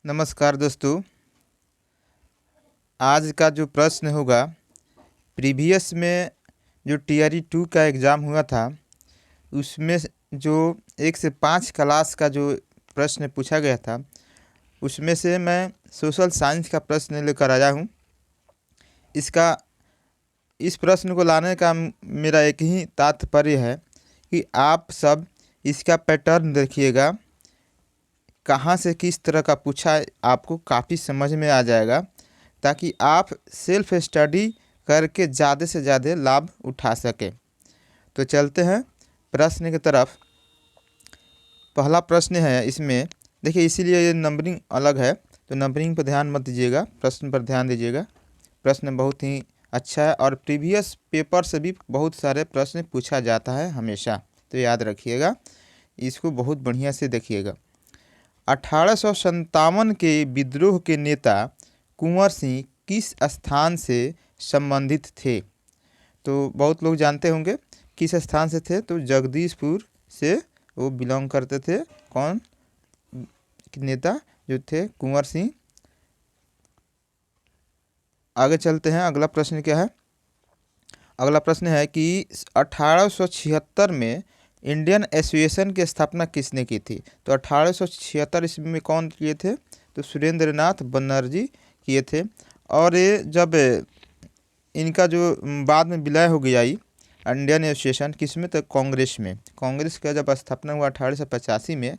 नमस्कार दोस्तों। आज का जो प्रश्न होगा, प्रीवियस में जो टीआरई 2 का एग्ज़ाम हुआ था उसमें जो 1 से 5 क्लास का जो प्रश्न पूछा गया था उसमें से मैं सोशल साइंस का प्रश्न लेकर आया हूँ। इस प्रश्न को लाने का मेरा एक ही तात्पर्य है कि आप सब इसका पैटर्न देखिएगा, कहाँ से किस तरह का पूछा है आपको काफ़ी समझ में आ जाएगा, ताकि आप सेल्फ स्टडी करके ज़्यादा से ज़्यादा लाभ उठा सकें। तो चलते हैं प्रश्न की तरफ। पहला प्रश्न है, इसमें देखिए इसीलिए ये नंबरिंग अलग है, तो नंबरिंग पर ध्यान मत दीजिएगा, प्रश्न पर ध्यान दीजिएगा। प्रश्न बहुत ही अच्छा है और प्रीवियस पेपर से भी बहुत सारे प्रश्न पूछा जाता है हमेशा, तो याद रखिएगा, इसको बहुत बढ़िया से देखिएगा। 1857 के विद्रोह के नेता कुंवर सिंह किस स्थान से संबंधित थे? तो बहुत लोग जानते होंगे किस स्थान से थे, तो जगदीशपुर से वो बिलोंग करते थे। कौन नेता जो थे? कुंवर सिंह। आगे चलते हैं, अगला प्रश्न क्या है? अगला प्रश्न है कि 1876 में इंडियन एसोसिएशन की स्थापना किसने की थी? तो 1876 ईस्वी में कौन किए थे? तो सुरेंद्र नाथ बनर्जी किए थे। और ये जब इनका जो बाद में विलय हो गया इंडियन एसोसिएशन, किस में? तो कांग्रेस में। कांग्रेस का जब स्थापना हुआ 1885 में,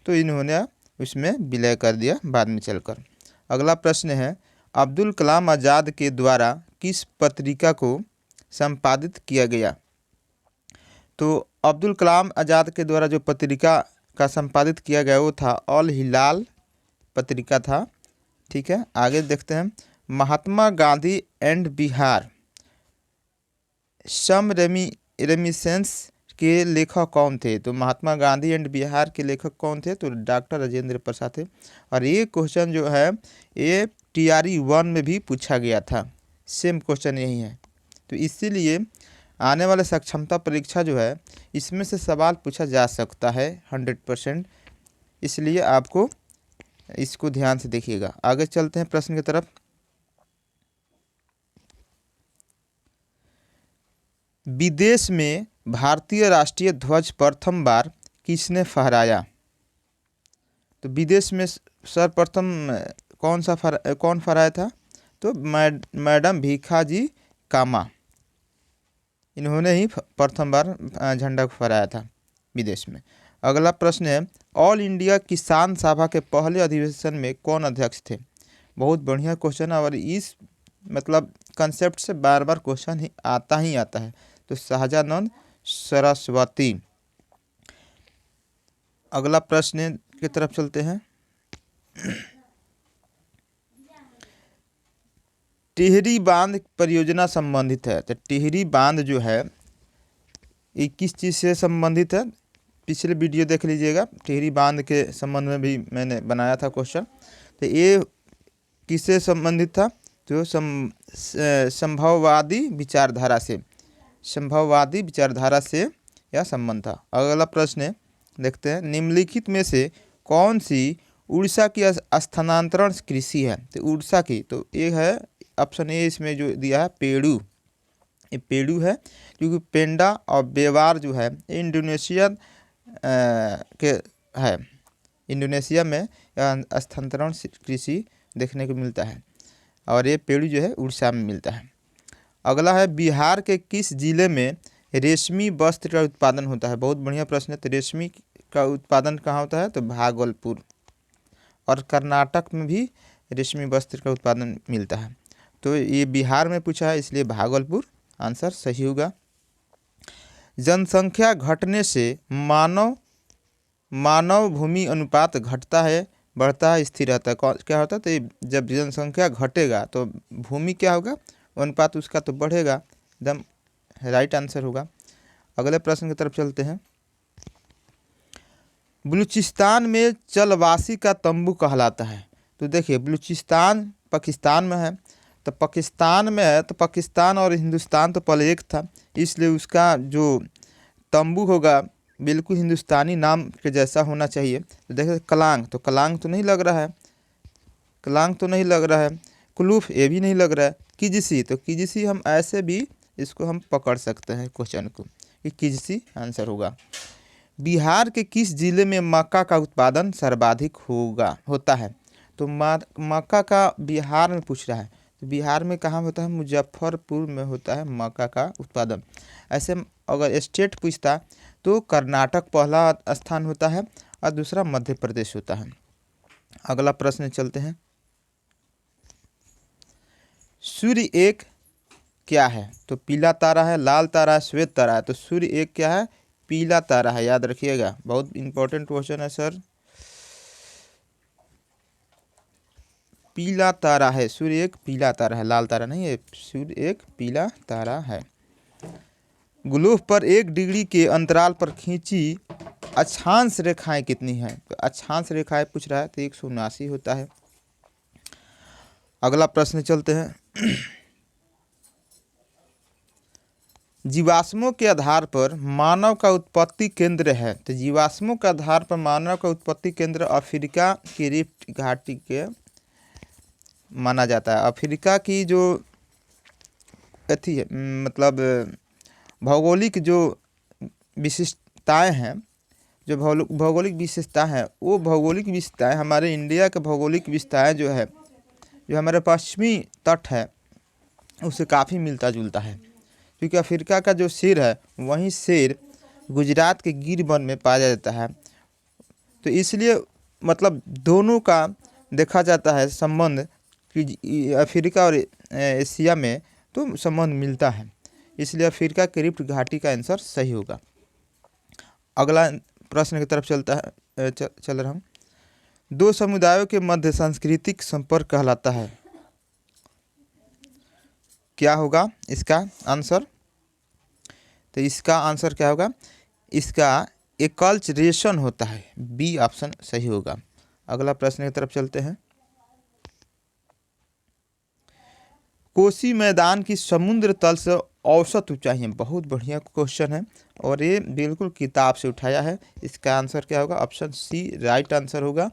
तो इन्होंने उसमें विलय कर दिया बाद में चलकर। अगला प्रश्न है, अब्दुल कलाम आज़ाद के द्वारा किस पत्रिका को संपादित किया गया? तो अब्दुल कलाम आज़ाद के द्वारा जो पत्रिका का संपादित किया गया वो था अल हिलाल पत्रिका था। ठीक है, आगे देखते हैं। महात्मा गांधी एंड बिहार सम रेमिसेंस के लेखक कौन थे? तो महात्मा गांधी एंड बिहार के लेखक कौन थे? तो डॉक्टर राजेंद्र प्रसाद थे। और ये क्वेश्चन जो है ये टीआरई 1 में भी पूछा गया था, सेम क्वेश्चन यही है। तो इसीलिए आने वाले सक्षमता परीक्षा जो है इसमें से सवाल पूछा जा सकता है 100%, इसलिए आपको इसको ध्यान से देखिएगा। आगे चलते हैं प्रश्न की तरफ। विदेश में भारतीय राष्ट्रीय ध्वज प्रथम बार किसने फहराया? तो विदेश में सर्वप्रथम कौन फहराया था? तो मैडम भीखाजी कामा, इन्होंने ही प्रथम बार झंडा फहराया था विदेश में। अगला प्रश्न है, ऑल इंडिया किसान सभा के पहले अधिवेशन में कौन अध्यक्ष थे? बहुत बढ़िया क्वेश्चन है और इस मतलब कंसेप्ट से बार बार क्वेश्चन ही आता है। तो सहजानंद सरस्वती। अगला प्रश्न की तरफ चलते हैं। टिहरी बांध परियोजना संबंधित है, तो टिहरी बांध जो है ये किस चीज़ से संबंधित है? पिछले वीडियो देख लीजिएगा, टिहरी बांध के संबंध में भी मैंने बनाया था क्वेश्चन। तो ये किससे संबंधित था? तो संभववादी विचारधारा से यह संबंध था। अगला प्रश्न देखते हैं, निम्नलिखित में से कौन सी उड़ीसा की स्थानांतरण कृषि है? तो उड़ीसा की, तो ये है ऑप्शन ए, इसमें जो दिया है पेड़ू, ये पेड़ू है, क्योंकि पेंडा और बेवार जो है इंडोनेशिया के है, इंडोनेशिया में स्थानांतरण कृषि देखने को मिलता है और ये पेड़ू जो है उड़ीसा में मिलता है। अगला है, बिहार के किस जिले में रेशमी वस्त्र का उत्पादन होता है? बहुत बढ़िया प्रश्न है। तो रेशमी का उत्पादन कहाँ होता है? तो भागलपुर। और कर्नाटक में भी रेशमी वस्त्र का उत्पादन मिलता है, तो ये बिहार में पूछा है, इसलिए भागलपुर आंसर सही होगा। जनसंख्या घटने से मानव भूमि अनुपात घटता है, बढ़ता है, स्थिर रहता है? क्या होता है? तो जब जनसंख्या घटेगा तो भूमि क्या होगा? अनुपात उसका तो बढ़ेगा, एकदम राइट आंसर होगा। अगले प्रश्न की तरफ चलते हैं। बलूचिस्तान में चलवासी का तंबू कहलाता है। तो देखिए बलूचिस्तान पाकिस्तान में है, तो पाकिस्तान में है, तो पाकिस्तान और हिंदुस्तान तो पहले एक था, इसलिए उसका जो तंबू होगा बिल्कुल हिंदुस्तानी नाम के जैसा होना चाहिए। तो देखिए कलांग, तो कलांग तो नहीं लग रहा है, क्लांग तो नहीं लग रहा है, कुलूफ ये भी नहीं लग रहा है, किजसी, तो किजसी हम ऐसे भी इसको हम पकड़ सकते हैं क्वेश्चन को, कि किजसी आंसर होगा। बिहार के किस जिले में मक्का का उत्पादन सर्वाधिक होता है? तो मक्का का बिहार में पूछ रहा है, तो बिहार में कहाँ होता है? मुजफ्फरपुर में होता है मक्का का उत्पादन। ऐसे अगर स्टेट पूछता तो कर्नाटक पहला स्थान होता है और दूसरा मध्य प्रदेश होता है। अगला प्रश्न चलते हैं। सूर्य एक क्या है? तो पीला तारा है, लाल तारा है, श्वेत तारा है। तो सूर्य एक क्या है? पीला तारा है, याद रखिएगा, बहुत इंपॉर्टेंट क्वेश्चन है सर। पीला तारा है, सूर्य एक पीला तारा है, लाल तारा नहीं है, सूर्य एक पीला तारा है। ग्लोब पर 1 डिग्री के अंतराल पर खींची अक्षांश रेखाएं कितनी हैं? तो अक्षांश रेखाएं पूछ रहा है, तो 179 होता है। अगला प्रश्न चलते हैं। जीवाश्मों के आधार पर मानव का उत्पत्ति केंद्र है। तो जीवाश्मों के आधार पर मानव का उत्पत्ति केंद्र अफ्रीका की रिफ्ट घाटी के माना जाता है। अफ्रीका की जो अथी है, मतलब भौगोलिक जो विशिष्टताएं हैं, जो भौगोलिक विशेषता है, वो भौगोलिक विशेषताएं हमारे इंडिया के भौगोलिक विशेषताएं जो है, जो हमारे पश्चिमी तट है, उससे काफ़ी मिलता जुलता है। क्योंकि अफ्रीका का जो शेर है, वहीं शेर गुजरात के गिर वन में पाया जाता है। तो इसलिए मतलब दोनों का देखा जाता है संबंध, कि अफ्रीका और एशिया में तो संबंध मिलता है, इसलिए अफ्रीका के रिफ्ट घाटी का आंसर सही होगा। अगला प्रश्न की तरफ चल रहा हूँ। 2 समुदायों के मध्य सांस्कृतिक संपर्क कहलाता है, क्या होगा इसका आंसर? तो इसका आंसर क्या होगा? इसका एकल्चरेशन होता है, बी ऑप्शन सही होगा। अगला प्रश्न की तरफ चलते हैं। कोसी मैदान की समुद्र तल से औसत ऊंचाई है, बहुत बढ़िया क्वेश्चन है और ये बिल्कुल किताब से उठाया है। इसका आंसर क्या होगा? ऑप्शन सी राइट आंसर होगा,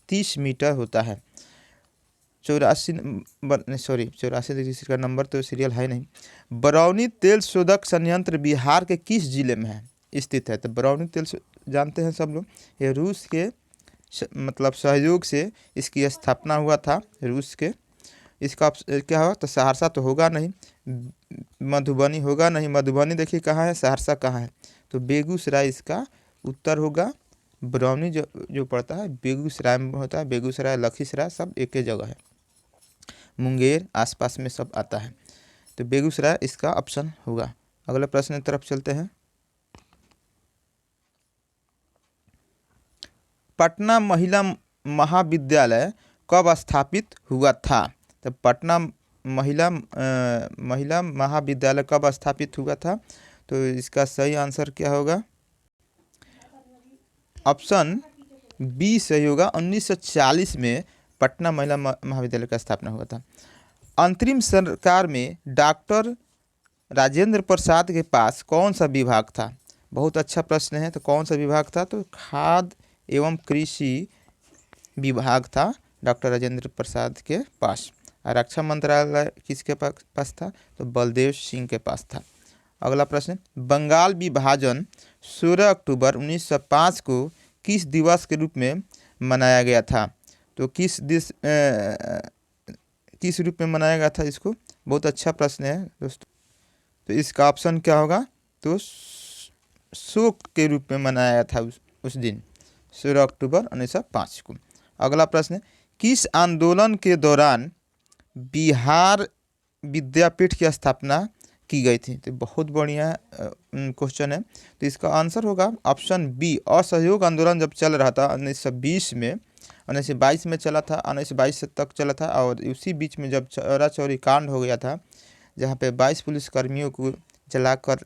30 मीटर होता है। 84 डिग्री का नंबर तो सीरियल है नहीं। बरौनी तेल शोधक संयंत्र बिहार के किस जिले में है स्थित है? तो बरौनी तेल जानते हैं सब लोग, ये रूस के मतलब सहयोग से इसकी स्थापना हुआ था, रूस के। इसका क्या होगा? तो सहरसा तो होगा नहीं, मधुबनी होगा नहीं। मधुबनी देखिए कहाँ है, सहरसा कहाँ है? तो बेगूसराय इसका उत्तर होगा। बरौनी जो पड़ता है बेगूसराय में होता है, बेगूसराय लखीसराय सब एक ही जगह है, मुंगेर आसपास में सब आता है, तो बेगूसराय इसका ऑप्शन होगा। अगले प्रश्न की तरफ चलते हैं। पटना महिला महाविद्यालय कब स्थापित हुआ था? तो पटना महिला महाविद्यालय कब स्थापित हुआ था? तो इसका सही आंसर क्या होगा? ऑप्शन बी सही होगा, 1940 में पटना महिला महाविद्यालय का स्थापना हुआ था। अंतरिम सरकार में डॉक्टर राजेंद्र प्रसाद के पास कौन सा विभाग था? बहुत अच्छा प्रश्न है, तो कौन सा विभाग था? तो खाद्य एवं कृषि विभाग था डॉक्टर राजेंद्र प्रसाद के पास। रक्षा मंत्रालय किसके पास था? तो बलदेव सिंह के पास था। अगला प्रश्न, बंगाल विभाजन 16 अक्टूबर 1905 को किस दिवस के रूप में मनाया गया था? तो किस रूप में मनाया गया था इसको? बहुत अच्छा प्रश्न है दोस्तों। तो इसका ऑप्शन क्या होगा? तो शोक के रूप में मनाया गया था उस दिन, 16 अक्टूबर 1905 को। अगला प्रश्न, किस आंदोलन के दौरान बिहार विद्यापीठ की स्थापना की गई थी? तो बहुत बढ़िया क्वेश्चन है, तो इसका आंसर होगा ऑप्शन बी, असहयोग आंदोलन जब चल रहा था 1920 में, 1922 में चला था, 1922 तक चला था, और उसी बीच में जब चौरा चौरी कांड हो गया था, जहाँ पे 22 पुलिसकर्मियों को जलाकर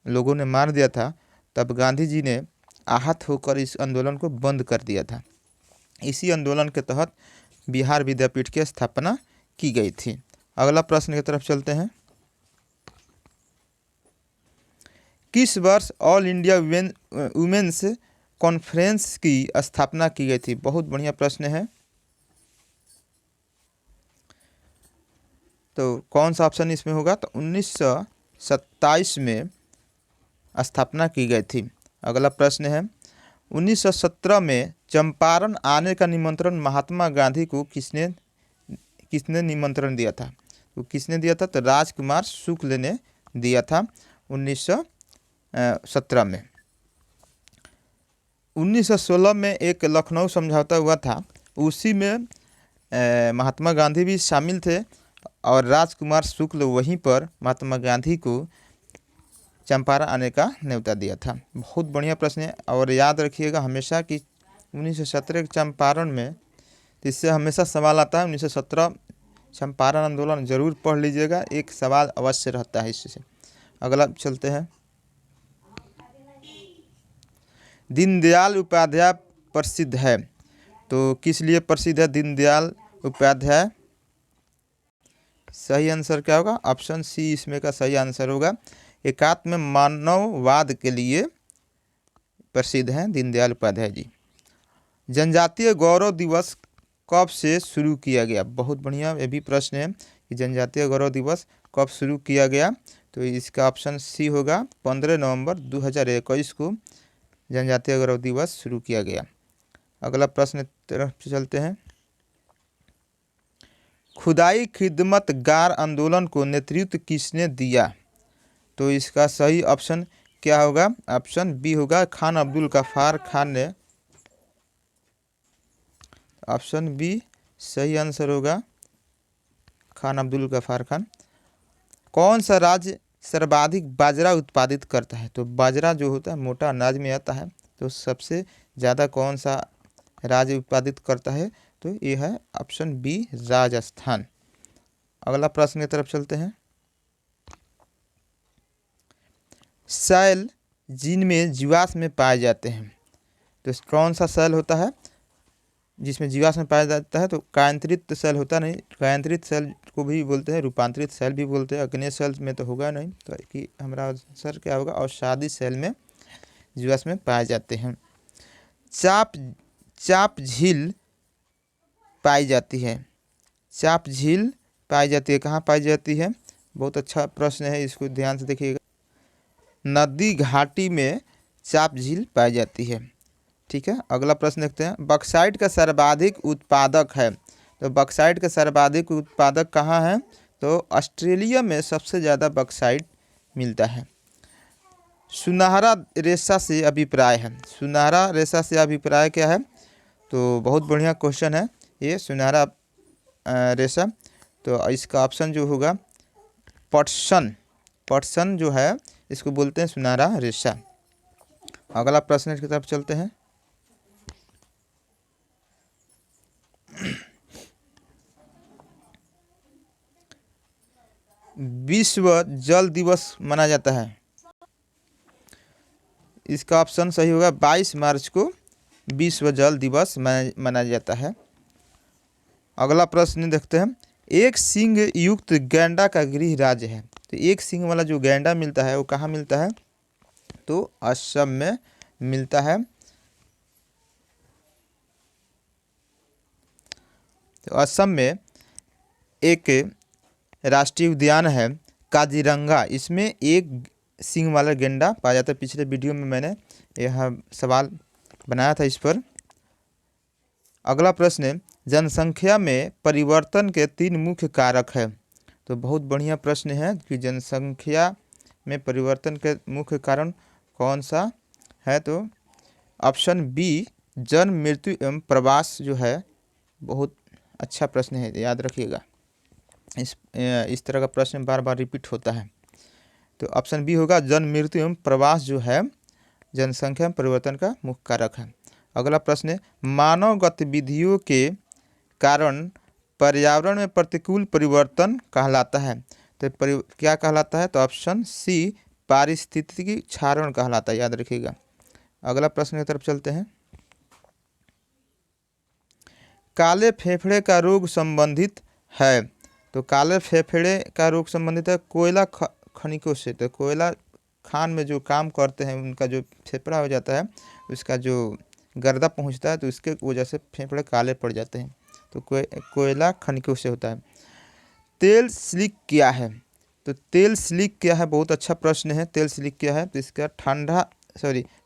लोगों ने मार दिया था, तब गांधी जी ने आहत होकर इस आंदोलन को बंद कर दिया था। इसी आंदोलन के तहत बिहार विद्यापीठ की स्थापना की गई थी। अगला प्रश्न की तरफ चलते हैं। किस वर्ष ऑल इंडिया वुमेन्स कॉन्फ्रेंस की स्थापना की गई थी? बहुत बढ़िया प्रश्न है। तो कौन सा ऑप्शन इसमें होगा? तो 1927 में स्थापना की गई थी। अगला प्रश्न है 1917 में चंपारण आने का निमंत्रण महात्मा गांधी को किसने किसने निमंत्रण दिया था? तो किसने दिया था? तो राजकुमार शुक्ल ने दिया था 1917 में। 1916 में एक लखनऊ समझौता हुआ था, उसी में महात्मा गांधी भी शामिल थे और राजकुमार शुक्ल वहीं पर महात्मा गांधी को चंपारण आने का न्योता दिया था। बहुत बढ़िया प्रश्न है और याद रखिएगा हमेशा कि 1917 के चंपारण में, तो इससे हमेशा सवाल आता है 1917 चंपारण आंदोलन, जरूर पढ़ लीजिएगा, एक सवाल अवश्य रहता है इससे। अगला चलते हैं, दीनदयाल उपाध्याय प्रसिद्ध है, तो किस लिए प्रसिद्ध है दीनदयाल उपाध्याय? सही आंसर क्या होगा? ऑप्शन सी इसमें का सही आंसर होगा। एकात्म मानववाद के लिए प्रसिद्ध हैं दीनदयाल उपाध्याय जी। जनजातीय गौरव दिवस कब से शुरू किया गया? बहुत बढ़िया ये भी प्रश्न है कि जनजातीय गौरव दिवस कब शुरू किया गया? तो इसका ऑप्शन सी होगा 15 नवंबर 2021 को जनजातीय गौरव दिवस शुरू किया गया। अगला प्रश्न तरफ चलते हैं, खुदाई खिदमतगार आंदोलन को नेतृत्व किसने दिया? तो इसका सही ऑप्शन क्या होगा? ऑप्शन बी होगा खान अब्दुल गफ्फार खान ने। ऑप्शन बी सही आंसर होगा खान अब्दुल गफ्फार खान। कौन सा राज्य सर्वाधिक बाजरा उत्पादित करता है? तो बाजरा जो होता है मोटा अनाज में आता है, तो सबसे ज़्यादा कौन सा राज्य उत्पादित करता है? तो ये है ऑप्शन बी राजस्थान। अगला प्रश्न की तरफ चलते हैं, सेल जिनमें जीवाश्म पाए जाते हैं, तो कौन सा सेल होता है जिसमें जीवाश्म पाया जाता है? तो कायांतरित सेल होता नहीं, कायांतरित सेल को भी बोलते हैं, रूपांतरित सेल भी बोलते हैं, अग्नेय सेल में तो होगा नहीं, तो कि हमारा आंसर क्या होगा? और शादी सेल में जीवाश्म पाए जाते हैं। चाप झील पाई जाती है, चाप झील पाई जाती है, कहाँ पाई जाती है? बहुत अच्छा प्रश्न है, इसको ध्यान से देखिएगा। नदी घाटी में चाप झील पाई जाती है। ठीक है, अगला प्रश्न देखते हैं, बॉक्साइट का सर्वाधिक उत्पादक है, तो बॉक्साइट का सर्वाधिक उत्पादक कहाँ है? तो ऑस्ट्रेलिया में सबसे ज़्यादा बॉक्साइट मिलता है। सुनहरा रेशा से अभिप्राय है, सुनहरा रेशा से अभिप्राय क्या है? तो बहुत बढ़िया क्वेश्चन है ये, सुनहरा रेशा, तो इसका ऑप्शन जो होगा पटसन, पटसन जो है इसको बोलते हैं सुनहरा रेशा। अगला प्रश्न की तरफ चलते हैं, विश्व जल दिवस मनाया जाता है, इसका ऑप्शन सही होगा 22 मार्च को विश्व जल दिवस मनाया जाता है। अगला प्रश्न देखते हैं, एक सींग युक्त गैंडा का गृह राज्य है, तो एक सींग वाला जो गैंडा मिलता है वो कहाँ मिलता है? तो असम में मिलता है। तो असम में एक राष्ट्रीय उद्यान है काजीरंगा, इसमें एक सींग वाला गैंडा पाया जाता है। पिछले वीडियो में मैंने यह सवाल बनाया था इस पर। अगला प्रश्न, जनसंख्या में परिवर्तन के 3 मुख्य कारक है, तो बहुत बढ़िया प्रश्न है कि जनसंख्या में परिवर्तन के मुख्य कारण कौन सा है? तो ऑप्शन बी जन्म मृत्यु एवं प्रवास जो है, बहुत अच्छा प्रश्न है, याद रखिएगा, इस तरह का प्रश्न बार बार रिपीट होता है। तो ऑप्शन बी होगा जन्म मृत्यु एवं प्रवास जो है जनसंख्या में परिवर्तन का मुख्य कारक है। अगला प्रश्न है, मानव गतिविधियों के कारण पर्यावरण में प्रतिकूल परिवर्तन कहलाता है, तो क्या कहलाता है? तो ऑप्शन सी पारिस्थितिकी क्षरण कहलाता है, याद रखिएगा। अगला प्रश्न की तरफ चलते हैं, काले फेफड़े का रोग संबंधित है, तो काले फेफड़े का रोग संबंधित है कोयला खनिकों से, तो कोयला खान में जो काम करते हैं उनका जो फेफड़ा हो जाता है, उसका जो गर्दा पहुंचता है, तो इसके वजह से फेफड़े काले पड़ जाते हैं, तो कोयला खनिकों से होता है। तेल स्लिक क्या है? तो तेल स्लिक क्या है, बहुत अच्छा प्रश्न है। तेल स्लिक क्या है? तो इसका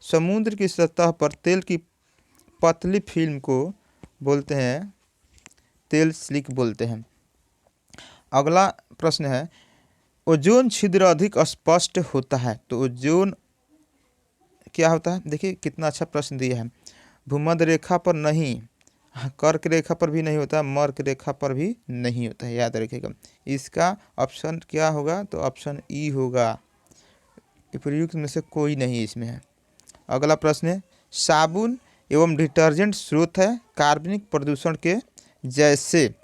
समुद्र की सतह पर तेल की पतली फिल्म को बोलते हैं, तेल स्लिक बोलते हैं। अगला प्रश्न है, ओजोन छिद्र अधिक स्पष्ट होता है। तो ओजोन क्या होता है? देखिए कितना अच्छा प्रश्न दिया है। भूमध्य रेखा पर नहीं, कर्क रेखा पर भी नहीं होता, मर्क रेखा पर भी नहीं होता है, याद रखिएगा। इसका ऑप्शन क्या होगा? तो ऑप्शन ई होगा। उपयुक्त में से कोई नहीं इसमें है। अगला प्रश्न है, साबुन एवं डिटर्जेंट स्रोत है कार्बनिक प्रदूषण के, जैसे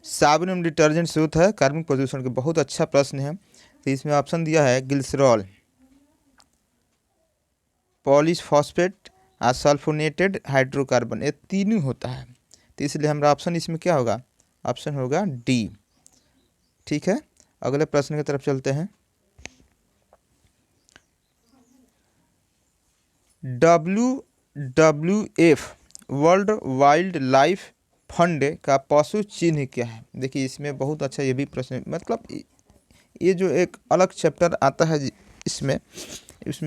साबुन एवं डिटर्जेंट स्रोत है कार्बनिक प्रदूषण के, बहुत अच्छा प्रश्न है। तो इसमें ऑप्शन दिया है glycerol, polyphosphate, sulfonated hydrocarbon, ये तीनों होता है। तो इसलिए हमारा ऑप्शन इसमें क्या होगा? ऑप्शन होगा डी। ठीक है, अगले प्रश्न की तरफ चलते हैं। WWF world wild life fund का पशु चिन्ह क्या है? देखिए इसमें बहुत अच्छा ये भी प्रश्न, मतलब ये जो एक अलग चैप्टर आता है इसमें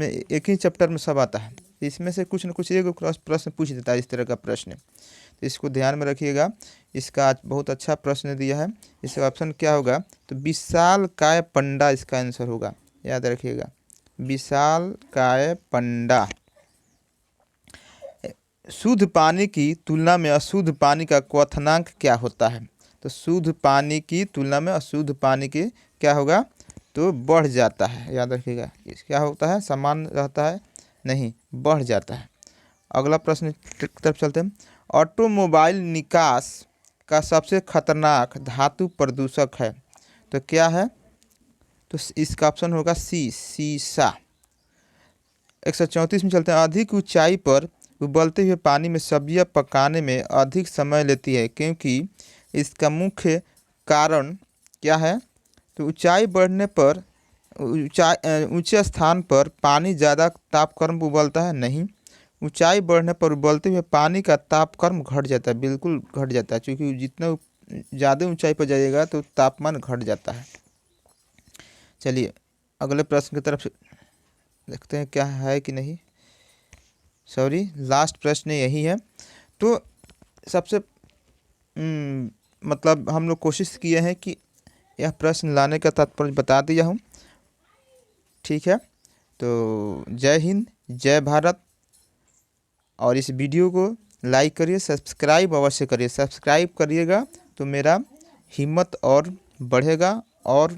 एक ही चैप्टर में सब आता है, इसमें से कुछ न कुछ एक प्रश्न पूछ देता है इस तरह का प्रश्न। तो इसको ध्यान में रखिएगा। इसका आज बहुत अच्छा प्रश्न दिया है। इसका ऑप्शन क्या होगा? तो विशालकाय पंडा इसका आंसर होगा, याद रखिएगा, विशालकाय पंडा। शुद्ध पानी की तुलना में अशुद्ध पानी का क्वथनांक क्या होता है? तो शुद्ध पानी की तुलना में अशुद्ध पानी की क्या होगा? तो बढ़ जाता है, याद रखिएगा। क्या होता है? समान रहता है? नहीं, बढ़ जाता है। अगला प्रश्न की तरफ चलते हैं। ऑटोमोबाइल निकास का सबसे खतरनाक धातु प्रदूषक है, तो क्या है? तो इसका ऑप्शन होगा सी, सीसा। 134 में चलते हैं। अधिक ऊंचाई पर उबलते हुए पानी में सब्जियां पकाने में अधिक समय लेती है, क्योंकि इसका मुख्य कारण क्या है? तो ऊंचाई बढ़ने पर ऊंचे स्थान पर पानी ज़्यादा तापक्रम पर उबलता है? नहीं, ऊंचाई बढ़ने पर उबलते हुए पानी का तापक्रम घट जाता है, बिल्कुल घट जाता है, क्योंकि जितना ज़्यादा ऊंचाई पर जाइएगा तो तापमान घट जाता है। चलिए अगले प्रश्न की तरफ देखते हैं क्या है कि नहीं। सॉरी, लास्ट प्रश्न यही है। तो सबसे मतलब हम लोग कोशिश किए हैं कि यह प्रश्न लाने का तात्पर्य बता दिया हूँ। ठीक है, तो जय हिंद, जय भारत। और इस वीडियो को लाइक करिए, सब्सक्राइब अवश्य करिए। सब्सक्राइब करिएगा तो मेरा हिम्मत और बढ़ेगा और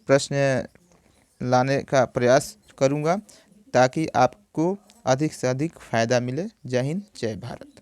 प्रश्न लाने का प्रयास करूँगा, ताकि आपको अधिक से अधिक फ़ायदा मिले। जय हिंद, जय भारत।